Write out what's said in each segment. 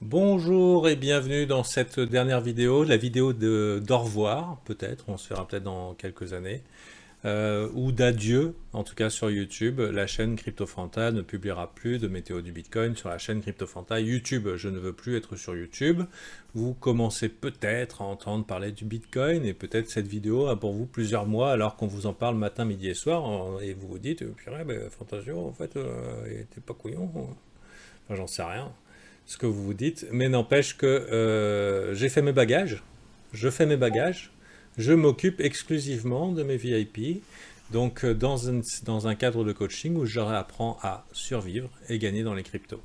Bonjour et bienvenue dans cette dernière vidéo, la vidéo d'au revoir, peut-être, on se verra peut-être dans quelques années, ou d'adieu, en tout cas sur YouTube. La chaîne CryptoFranta ne publiera plus de météo du Bitcoin sur la chaîne CryptoFranta YouTube. Je ne veux plus être sur YouTube. Vous commencez peut-être à entendre parler du Bitcoin et peut-être cette vidéo a pour vous plusieurs mois alors qu'on vous en parle matin, midi et soir et vous vous dites, purée, Fantasio, en fait, il était pas couillon. Enfin, j'en sais rien ce que vous vous dites, mais n'empêche que j'ai fait mes bagages, je fais mes bagages, je m'occupe exclusivement de mes VIP, donc dans un cadre de coaching où je leur apprends à survivre et gagner dans les cryptos.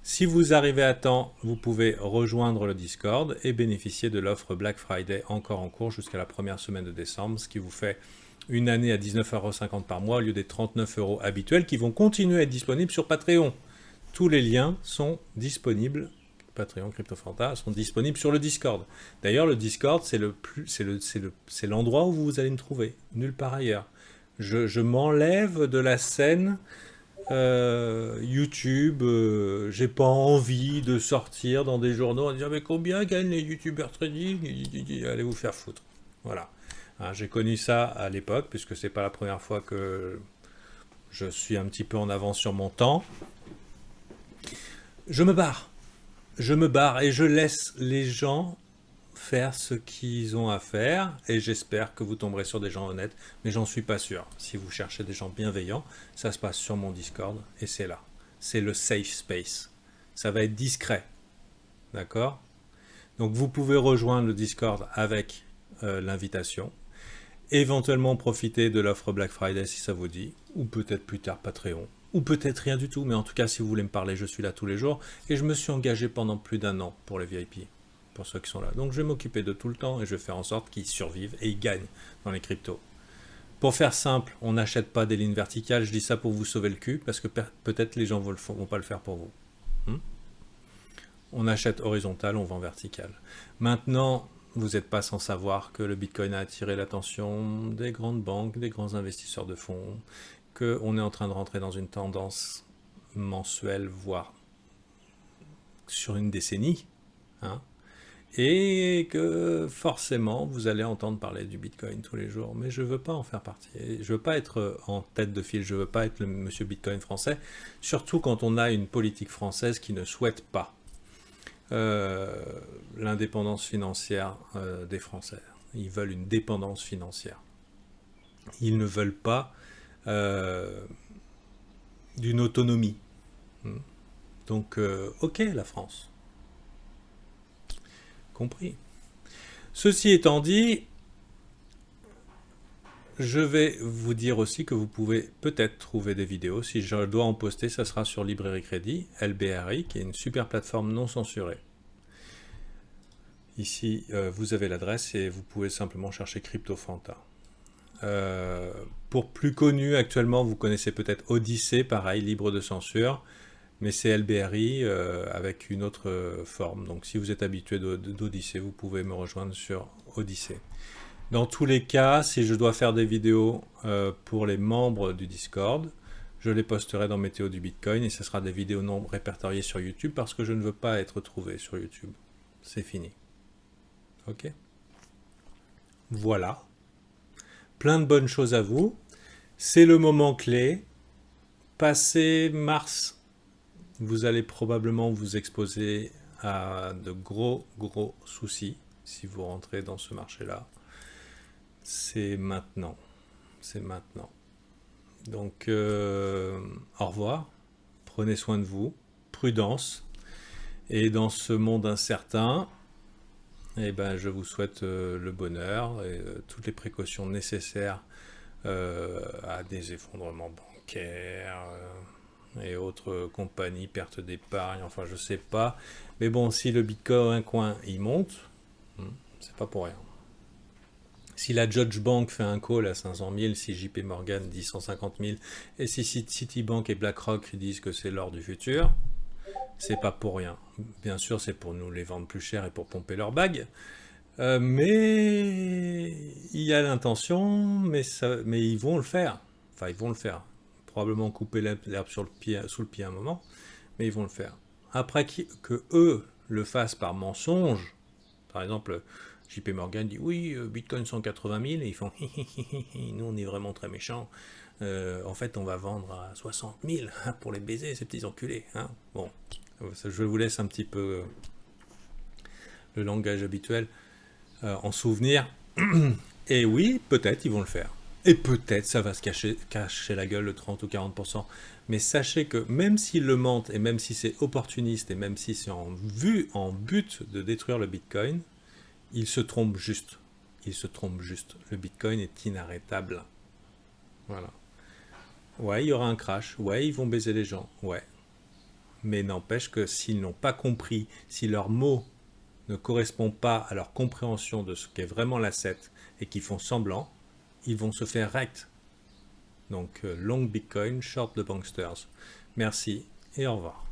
Si vous arrivez à temps, vous pouvez rejoindre le Discord et bénéficier de l'offre Black Friday encore en cours jusqu'à la première semaine de décembre, ce qui vous fait une année à 19,50 € par mois au lieu des 39 € habituels qui vont continuer à être disponibles sur Patreon. Tous les liens sont disponibles, Patreon, CryptoFranta, sont disponibles sur le Discord. D'ailleurs, le Discord, c'est l'endroit où vous allez me trouver, nulle part ailleurs. Je m'enlève de la scène YouTube, j'ai pas envie de sortir dans des journaux en disant mais combien gagnent les YouTubers trading. Allez vous faire foutre. Voilà. Hein, j'ai connu ça à l'époque, puisque c'est pas la première fois que je suis un petit peu en avance sur mon temps. Je me barre. Je me barre et je laisse les gens faire ce qu'ils ont à faire et j'espère que vous tomberez sur des gens honnêtes, mais j'en suis pas sûr. Si vous cherchez des gens bienveillants, ça se passe sur mon Discord et c'est là. C'est le safe space. Ça va être discret. D'accord? Donc vous pouvez rejoindre le Discord avec l'invitation. Éventuellement profiter de l'offre Black Friday si ça vous dit, ou peut-être plus tard Patreon, ou peut-être rien du tout, mais en tout cas si vous voulez me parler, je suis là tous les jours, et je me suis engagé pendant plus d'un an pour les VIP, pour ceux qui sont là. Donc je vais m'occuper de tout le temps et je vais faire en sorte qu'ils survivent et ils gagnent dans les cryptos. Pour faire simple, on n'achète pas des lignes verticales, je dis ça pour vous sauver le cul, parce que peut-être les gens ne vont pas le faire pour vous. On achète horizontal, on vend vertical. Maintenant, vous n'êtes pas sans savoir que le Bitcoin a attiré l'attention des grandes banques, des grands investisseurs de fonds, qu'on est en train de rentrer dans une tendance mensuelle, voire sur une décennie, hein, et que forcément vous allez entendre parler du Bitcoin tous les jours. Mais je ne veux pas en faire partie. Je ne veux pas être en tête de file, je ne veux pas être le monsieur Bitcoin français, surtout quand on a une politique française qui ne souhaite pas euh, l'indépendance financière des Français. Ils veulent une dépendance financière. Ils ne veulent pas euh, d'une autonomie. Donc, ok, la France. Compris. Ceci étant dit, je vais vous dire aussi que vous pouvez peut-être trouver des vidéos. Si je dois en poster, ça sera sur Librairie Crédit, LBRI, qui est une super plateforme non censurée. Ici, vous avez l'adresse et vous pouvez simplement chercher CryptoFranta. Pour plus connu actuellement, vous connaissez peut-être Odyssée, pareil, libre de censure, mais c'est LBRI avec une autre forme. Donc si vous êtes habitué d'Odyssée, vous pouvez me rejoindre sur Odyssée. Dans tous les cas, si je dois faire des vidéos pour les membres du Discord, je les posterai dans Météo du Bitcoin et ce sera des vidéos non répertoriées sur YouTube parce que je ne veux pas être trouvé sur YouTube. C'est fini. Ok? Voilà. Plein de bonnes choses à vous. C'est le moment clé. Passé mars, vous allez probablement vous exposer à de gros soucis si vous rentrez dans ce marché-là. C'est maintenant. C'est maintenant. Donc, au revoir. Prenez soin de vous. Prudence. Et dans ce monde incertain, eh ben, je vous souhaite le bonheur et toutes les précautions nécessaires à des effondrements bancaires et autres compagnies, perte d'épargne, enfin je sais pas. Mais bon, si le Bitcoin coin il monte, c'est pas pour rien. Si la Judge Bank fait un call à 500 000, si JP Morgan dit 150 000, et si Citibank et BlackRock disent que c'est l'or du futur, c'est pas pour rien. Bien sûr, c'est pour nous les vendre plus cher et pour pomper leur bague. Mais il y a l'intention, mais ils vont le faire. Enfin, ils vont le faire. Probablement couper l'herbe sous le pied un moment, mais ils vont le faire. Après que eux le fassent par mensonge, par exemple, JP Morgan dit oui, Bitcoin 180 000, et ils font nous on est vraiment très méchants. En fait, on va vendre à 60 000 pour les baiser, ces petits enculés. Hein. Bon, je vous laisse un petit peu le langage habituel en souvenir. Et oui, peut-être ils vont le faire. Et peut-être ça va se cacher la gueule le 30 ou 40%. Mais sachez que même s'ils le mentent, et même si c'est opportuniste, et même si c'est en but de détruire le Bitcoin, ils se trompent juste. Ils se trompent juste. Le Bitcoin est inarrêtable. Voilà. Ouais, il y aura un crash. Ouais, ils vont baiser les gens. Ouais. Mais n'empêche que s'ils n'ont pas compris, si leurs mots ne correspondent pas à leur compréhension de ce qu'est vraiment l'asset et qu'ils font semblant, ils vont se faire rect. Donc, long Bitcoin, short de banksters. Merci et au revoir.